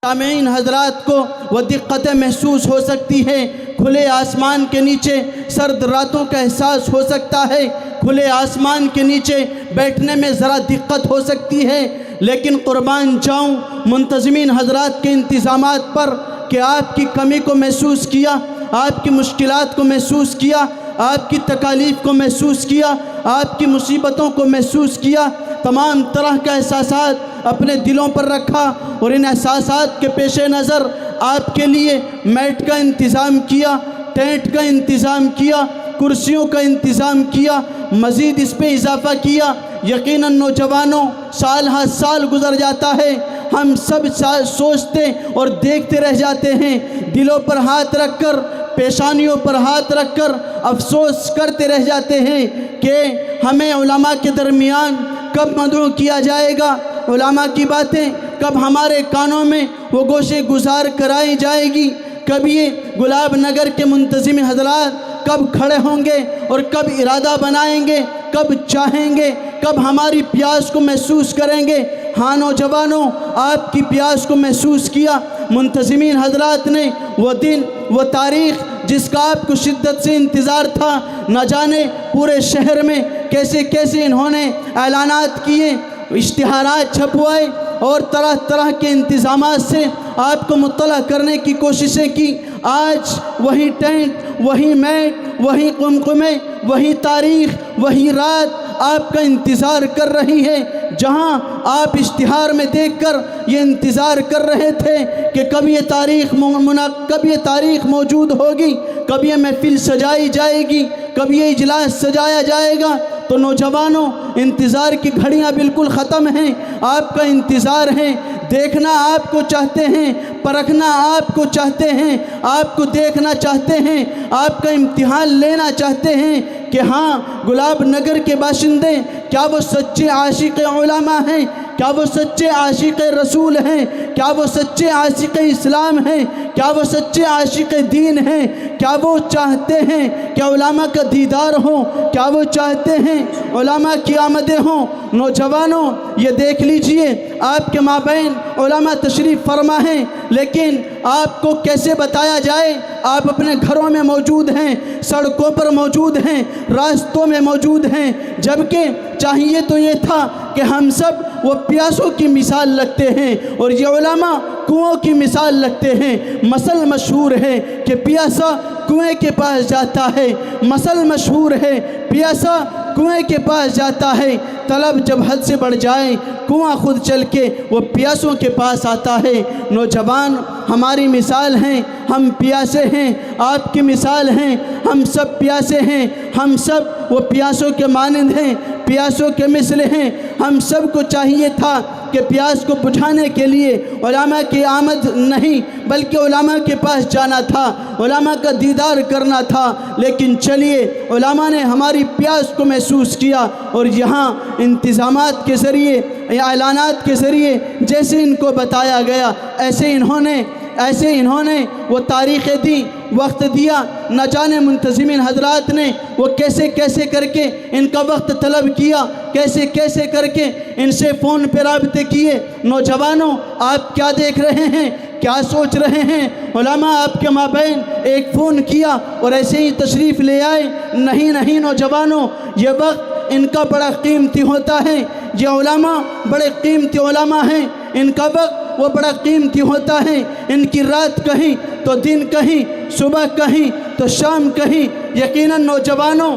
سامعین حضرات کو وہ دقتیں محسوس ہو سکتی ہیں، کھلے آسمان کے نیچے سرد راتوں کا احساس ہو سکتا ہے، کھلے آسمان کے نیچے بیٹھنے میں ذرا دقت ہو سکتی ہے، لیکن قربان جاؤں منتظمین حضرات کے انتظامات پر کہ آپ کی کمی کو محسوس کیا، آپ کی مشکلات کو محسوس کیا، آپ کی تکالیف کو محسوس کیا، آپ کی مصیبتوں کو محسوس کیا، تمام طرح کا احساسات اپنے دلوں پر رکھا، اور ان احساسات کے پیش نظر آپ کے لیے میٹ کا انتظام کیا، ٹینٹ کا انتظام کیا، کرسیوں کا انتظام کیا، مزید اس پہ اضافہ کیا۔ یقیناً نوجوانوں، سال ہر سال گزر جاتا ہے، ہم سب سوچتے اور دیکھتے رہ جاتے ہیں، دلوں پر ہاتھ رکھ کر، پیشانیوں پر ہاتھ رکھ کر افسوس کرتے رہ جاتے ہیں کہ ہمیں علماء کے درمیان کب مدعو کیا جائے گا، علماء کی باتیں کب ہمارے کانوں میں وہ گوشے گزار کرائی جائے گی، کب یہ گلاب نگر کے منتظم حضرات کب کھڑے ہوں گے اور کب ارادہ بنائیں گے، کب چاہیں گے، کب ہماری پیاس کو محسوس کریں گے۔ ہاں نوجوانوں، آپ کی پیاس کو محسوس کیا، منتظمین حضرات نے وہ دن، وہ تاریخ جس کا آپ کو شدت سے انتظار تھا، نہ جانے پورے شہر میں کیسے کیسے انہوں نے اعلانات کیے، اشتہارات چھپوائے اور طرح طرح کے انتظامات سے آپ کو مطلع کرنے کی کوششیں کی۔ آج وہی ٹینٹ، وہی میٹ، وہی قمقمے، وہی تاریخ، وہی رات آپ کا انتظار کر رہی ہے، جہاں آپ اشتہار میں دیکھ کر یہ انتظار کر رہے تھے کہ کب یہ تاریخ موجود ہوگی، کب یہ محفل سجائی جائے گی، کب یہ اجلاس سجایا جائے گا۔ تو نوجوانوں، انتظار کی گھڑیاں بالکل ختم ہیں، آپ کا انتظار ہے، دیکھنا آپ کو چاہتے ہیں، پرکھنا آپ کو چاہتے ہیں، آپ کو دیکھنا چاہتے ہیں، آپ کا امتحان لینا چاہتے ہیں کہ ہاں گلاب نگر کے باشندے کیا وہ سچے عاشق علماء ہیں، کیا وہ سچے عاشق رسول ہیں، کیا وہ سچے عاشق اسلام ہیں، کیا وہ سچے عاشق دین ہیں، کیا وہ چاہتے ہیں کہ علماء کا دیدار ہو، کیا وہ چاہتے ہیں علماء کی آمدیں ہوں۔ نوجوانوں، یہ دیکھ لیجئے آپ کے مابین علماء تشریف فرما ہیں، لیکن آپ کو کیسے بتایا جائے، آپ اپنے گھروں میں موجود ہیں، سڑکوں پر موجود ہیں، راستوں میں موجود ہیں، جبکہ چاہیے تو یہ تھا کہ ہم سب وہ پیاسوں کی مثال لگتے ہیں اور یہ علماء کنووں کی مثال لگتے ہیں۔ مثل مشہور ہے کہ پیاسا کنویں کے پاس جاتا ہے، مثل مشہور ہے پیاسا کنویں کے پاس جاتا ہے، طلب جب حد سے بڑھ جائے کنواں خود چل کے وہ پیاسوں کے پاس آتا ہے۔ نوجوان ہماری مثال ہیں، ہم پیاسے ہیں، آپ کی مثال ہیں، ہم سب پیاسے ہیں، ہم سب وہ پیاسوں کے مانند ہیں، پیاسوں کے مثل ہیں۔ ہم سب کو چاہیے تھا کہ پیاس کو بجھانے کے لیے علماء کی آمد نہیں بلکہ علماء کے پاس جانا تھا، علماء کا دیدار کرنا تھا، لیکن چلیے علماء نے ہماری پیاس کو محسوس کیا اور یہاں انتظامات کے ذریعے، اعلانات کے ذریعے جیسے ان کو بتایا گیا ایسے انہوں نے وہ تاریخیں دی، وقت دیا، نہ جانے منتظمین حضرات نے وہ کیسے کیسے کر کے ان کا وقت طلب کیا، کیسے کیسے کر کے ان سے فون پہ رابطے کیے۔ نوجوانوں، آپ کیا دیکھ رہے ہیں، کیا سوچ رہے ہیں؟ علماء آپ کے مابین ایک فون کیا اور ایسے ہی تشریف لے آئے؟ نہیں نوجوانوں، یہ وقت ان کا بڑا قیمتی ہوتا ہے، یہ علماء بڑے قیمتی علماء ہیں، ان کا وقت وہ بڑا قیمتی ہوتا ہے، ان کی رات کہیں تو دن کہیں، صبح کہیں تو شام کہیں۔ یقیناً نوجوانوں،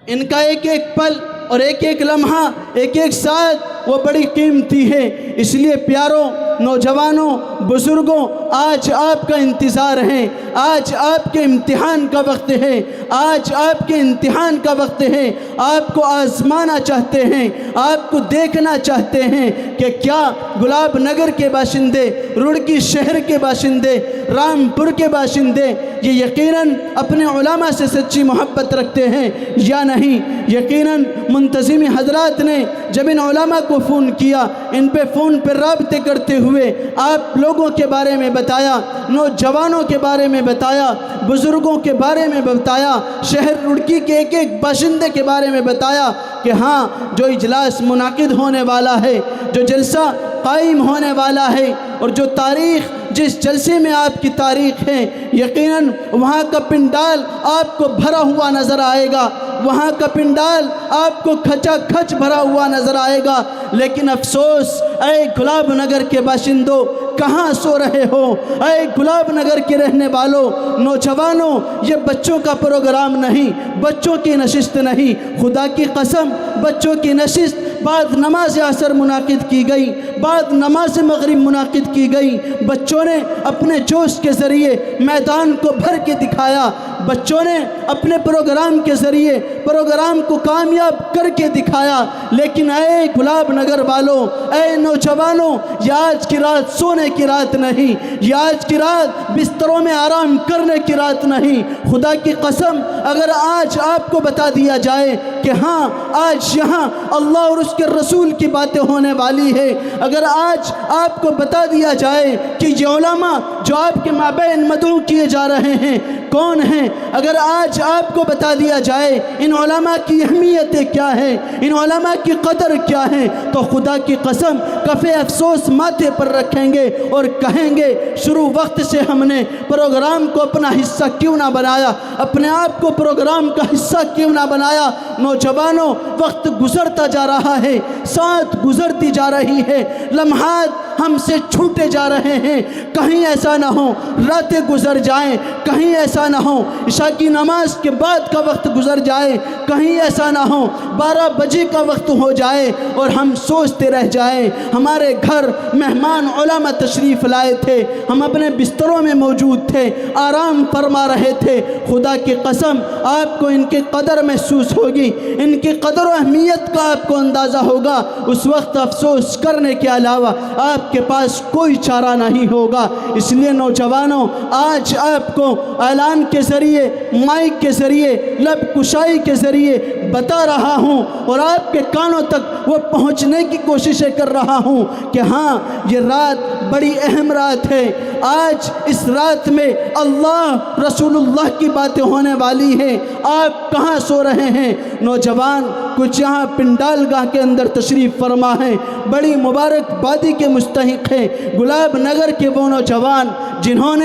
ان کا ایک ایک پل اور ایک ایک لمحہ، ایک ایک ساتھ وہ بڑی قیمتی ہے۔ اس لیے پیاروں، نوجوانوں، بزرگوں، آج آپ کا انتظار ہے، آج آپ کے امتحان کا وقت ہے، آج آپ کے امتحان کا وقت ہے۔ آپ کو آزمانا چاہتے ہیں، آپ کو دیکھنا چاہتے ہیں کہ کیا گلاب نگر کے باشندے، رڑکی شہر کے باشندے، رامپور کے باشندے یہ یقیناً اپنے علماء سے سچی محبت رکھتے ہیں یا نہیں۔ یقیناً منتظمی حضرات نے جب ان علماء کو فون کیا، ان پہ فون پہ رابطے کرتے ہوئے آپ لوگوں کے بارے میں بتایا، نوجوانوں کے بارے میں بتایا، بزرگوں کے بارے میں بتایا، شہر رڑکی کے ایک ایک باشندے کے بارے میں بتایا کہ ہاں جو اجلاس منعقد ہونے والا ہے، جو جلسہ قائم ہونے والا ہے، اور جو تاریخ جس جلسے میں آپ کی تاریخ ہے یقیناً وہاں کا پنڈال آپ کو بھرا ہوا نظر آئے گا، وہاں کا پنڈال آپ کو کھچا کھچ بھرا ہوا نظر آئے گا۔ لیکن افسوس اے گلاب نگر کے باشندوں، کہاں سو رہے ہو؟ اے گلاب نگر کے رہنے والوں، نوجوانوں، یہ بچوں کا پروگرام نہیں، بچوں کی نشست نہیں، خدا کی قسم بچوں کی نشست بعد نماز عصر منعقد کی گئی، بعد نماز مغرب منعقد کی گئی۔ بچوں نے اپنے جوش کے ذریعے میدان کو بھر کے دکھایا، بچوں نے اپنے پروگرام کے ذریعے پروگرام کو کامیاب کر کے دکھایا۔ لیکن اے گلاب نگر والوں، اے نوجوانوں، یہ آج کی رات سونے کی رات نہیں، یہ آج کی رات بستروں میں آرام کرنے کی رات نہیں۔ خدا کی قسم اگر آج آپ کو بتا دیا جائے کہ ہاں آج یہاں اللہ اور اس کے رسول کی باتیں ہونے والی ہے، اگر آج آپ کو بتا دیا جائے کہ یہ علماء جو آپ کے مابین مدعو کیے جا رہے ہیں کون ہیں، اگر آج آپ کو بتا دیا جائے ان علماء کی اہمیتیں کیا ہیں، ان علماء کی قدر کیا ہے، تو خدا کی قسم کفِ افسوس ماتھے پر رکھیں گے اور کہیں گے شروع وقت سے ہم نے پروگرام کو اپنا حصہ کیوں نہ بنایا، اپنے آپ کو پروگرام کا حصہ کیوں نہ بنایا۔ نوجوانوں، وقت گزرتا جا رہا ہے، ساتھ گزرتی جا رہی ہے، لمحات ہم سے چھوٹے جا رہے ہیں۔ کہیں ایسا نہ ہو راتیں گزر جائیں، کہیں ایسا نہ ہو عشاء کی نماز کے بعد کا وقت گزر جائے، کہیں ایسا نہ ہو 12 بجے کا وقت ہو جائے اور ہم سوچتے رہ جائیں ہمارے گھر مہمان علماء تشریف لائے تھے، ہم اپنے بستروں میں موجود تھے، آرام فرما رہے تھے۔ خدا کی قسم آپ کو ان کی قدر محسوس ہوگی، ان کی قدر و اہمیت کا آپ کو اندازہ ہوگا۔ اس وقت افسوس کرنے کے علاوہ آپ کے پاس کوئی چارہ نہیں ہوگا۔ اس لیے نوجوانوں، آج آپ کو اعلان کے ذریعے، مائک کے ذریعے، لب کشائی کے ذریعے بتا رہا ہوں اور آپ کے کانوں تک وہ پہنچنے کی کوششیں کر رہا ہوں کہ ہاں یہ رات بڑی اہم رات ہے۔ آج اس رات میں اللہ رسول اللہ کی باتیں ہونے والی ہیں۔ آپ کہاں سو رہے ہیں؟ نوجوان کچھ یہاں پنڈال گاہ کے اندر تشریف فرما ہیں، بڑی مبارک بادی کے مستحق ہیں گلاب نگر کے وہ نوجوان جنہوں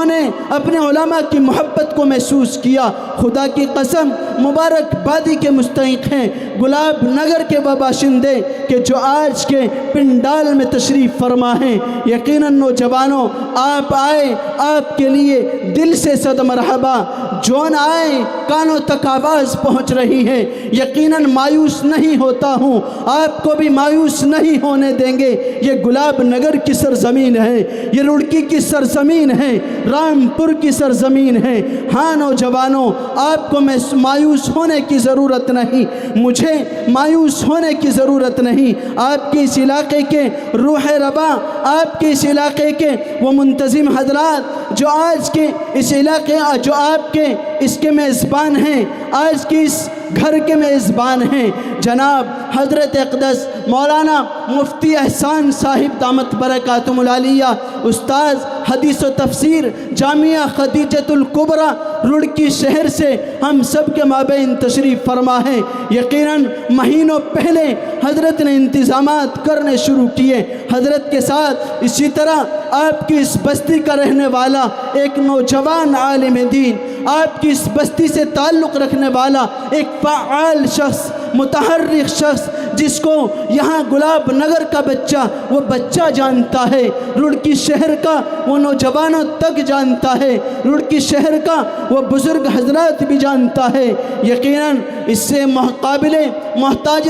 نے اپنے علماء کی محبت کو محسوس کیا۔ خدا کی قسم مبارک بادی کے مستحق ہیں گلاب نگر کے وہ باشندے کہ جو آج کے پنڈال میں تشریف فرما ہیں۔ یقیناً نوجوانوں، آپ آئے، آپ کے لیے دل سے صد مرحبا۔ جون آئے کانوں تک آواز پہنچ رہی ہے۔ یقیناً مایوس نہیں ہوتا ہوں، آپ کو بھی مایوس نہیں ہونے دیں گے۔ یہ گلاب نگر کی سرزمین ہے، یہ رڑکی کی سرزمین ہے، رامپور کی سرزمین ہے۔ ہاں نوجوانوں، آپ کو مایوس ہونے کی ضرورت نہیں، مجھے مایوس ہونے کی ضرورت نہیں۔ آپ کے اس علاقے کے روح ربا، آپ کے اس علاقے کے وہ منتظم حضرات جو آج کے اس علاقے، جو آپ کے اس کے میزبان ہیں، آج کے اس گھر کے میزبان ہیں، جناب حضرت اقدس مولانا مفتی احسان صاحب دامت برکاتہم العالیہ، استاذ حدیث و تفسیر جامعہ خدیجۃ الکبریٰ رڑکی شہر سے ہم سب کے مابین تشریف فرما ہے۔ یقیناً مہینوں پہلے حضرت نے انتظامات کرنے شروع کیے۔ حضرت کے ساتھ اسی طرح آپ کی اس بستی کا رہنے والا ایک نوجوان عالم دین، آپ کی اس بستی سے تعلق رکھنے والا ایک فعال شخص، متحرک شخص، جس کو یہاں گلاب نگر کا بچہ وہ بچہ جانتا ہے، رڑکی شہر کا وہ نوجوانوں تک جانتا ہے، رڑکی شہر کا وہ بزرگ حضرات بھی جانتا ہے۔ یقیناً اس سے قابل محتاج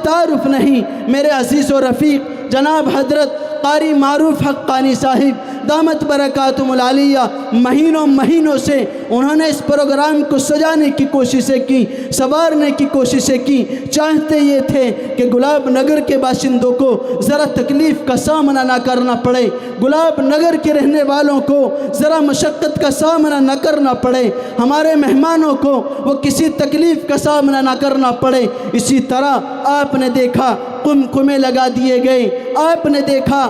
تعارف نہیں میرے عزیز و رفیق جناب حضرت قاری معروف حقانی صاحب دامت برکاتہم العالیہ، مہینوں سے انہوں نے اس پروگرام کو سجانے کی کوششیں کی، سنوارنے کی کوششیں کی۔ چاہتے یہ تھے کہ گلاب نگر کے باشندوں کو ذرا تکلیف کا سامنا نہ کرنا پڑے، گلاب نگر کے رہنے والوں کو ذرا مشقت کا سامنا نہ کرنا پڑے، ہمارے مہمانوں کو وہ کسی تکلیف کا سامنا نہ کرنا پڑے۔ اسی طرح آپ نے دیکھا قمقمے لگا دیے گئے، آپ نے دیکھا